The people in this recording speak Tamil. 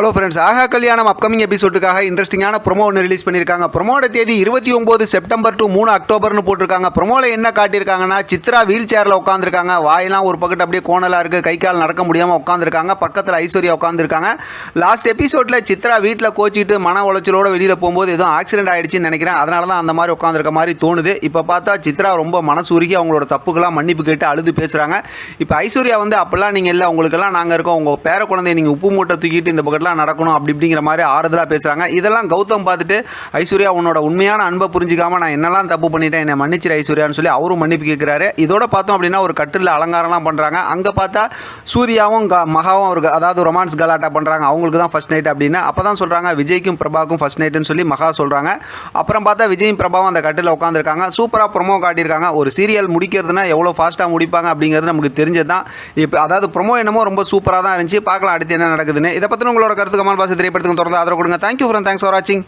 ஹலோ ஃப்ரெண்ட்ஸ், ஆஹா கல்யாணம் அப்கமிங் எபிசோடுக்காக இன்ட்ரெஸ்டிங்கான ப்ரோமோ ஒன்று ரிலீஸ் பண்ணியிருக்காங்க. ப்ரோமோட தேதி 29 செப்டம்பர் டு 3 அக்டோபர்னு போட்டிருக்காங்க. ப்ரோமோவில் என்ன காட்டியிருக்காங்கன்னா, சித்ரா வீல் சேரில் உட்காந்துருக்காங்க. வாயெல்லாம் ஒரு பக்கத்து அப்படியே கோணலாக இருக்குது, கை கால் நடக்க முடியாமல் உட்காந்துருக்காங்க. பக்கத்தில் ஐஸ்வர்யா உட்காந்துருக்காங்க. லாஸ்ட் எபிசோடில் சித்ரா வீட்டில் கோச்சிக்கிட்டு மன உளைச்சலோடு வெளியில் போகும்போது எதுவும் ஆக்சிடென்ட் ஆகிடுச்சின்னு நினைக்கிறேன். அதனால தான் அந்த மாதிரி உட்காந்துருக்க மாதிரி தோணுது. இப்போ பார்த்தா சித்ரா ரொம்ப மனசு உருகி அவங்களோட தப்புக்கெல்லாம் மன்னிப்பு கேட்டு அழுது பேசுகிறாங்க. இப்போ ஐஸ்வர்யா வந்து அப்போல்லாம் நீங்கள் இல்லை, உங்களுக்கெல்லாம் நாங்கள் இருக்கோம், உங்கள் பேர குழந்தைய நீங்கள் உப்பு மூட்டை தூக்கிட்டு இந்த பக்கத்தில் நடக்கணும் அப்படிங்கிற மாதிரி ஆறுதலாக பேசுகிறாங்க. இதெல்லாம் கௌதம் பார்த்துட்டு, ஐஸ்வர்யா உன்னோட உண்மையான அன்பை புரிஞ்சிக்காம நான் என்னெல்லாம் தப்பு பண்ணிட்டேன், என்னை மன்னிச்சிரு ஐஸ்வர்யான்னு சொல்லி அவரும் மன்னிப்பு கேட்குறாரு. இதோட பார்த்தோம் அப்படின்னா ஒரு கட்டில் அலங்காரம்லாம் பண்ணுறாங்க. அங்கே பார்த்தா சூர்யாவும் மகாவும் அவருக்கு அதாவது ரொமான்ஸ் கலாட்டா பண்ணுறாங்க. அவங்களுக்கு தான் ஃபர்ஸ்ட் நைட் அப்படின்னு அப்போ தான் சொல்கிறாங்க. விஜய்க்கும் பிரபாவுக்கும் ஃபர்ஸ்ட் நைட்டுன்னு சொல்லி மகா சொல்கிறாங்க. அப்புறம் பார்த்தா விஜயும் பிரபாவும் அந்த கட்டில் உட்காந்துருக்காங்க. சூப்பராக ப்ரொமோ காட்டியிருக்காங்க. ஒரு சீரியல் முடிக்கிறதுனா எவ்வளோ ஃபாஸ்ட்டாக முடிப்பாங்க அப்படிங்கிறது நமக்கு தெரிஞ்சது தான். இப்போ அதாவது ப்ரொமோ என்னமோ ரொம்ப சூப்பராக தான் இருந்துச்சு. பார்க்கலாம் அடுத்து என்ன நடக்குதுன்னு. இதை பற்றி உங்களோட கருத்து கமெண்ட் பாக்ஸ் திரைப்படத்துக்கு தொடர்ந்து ஆதரவு கொடுங்க. தேங்க்யூ ஃப்ரெண்ட், தேங்க்ஸ் ஃபார் வாட்சிங்.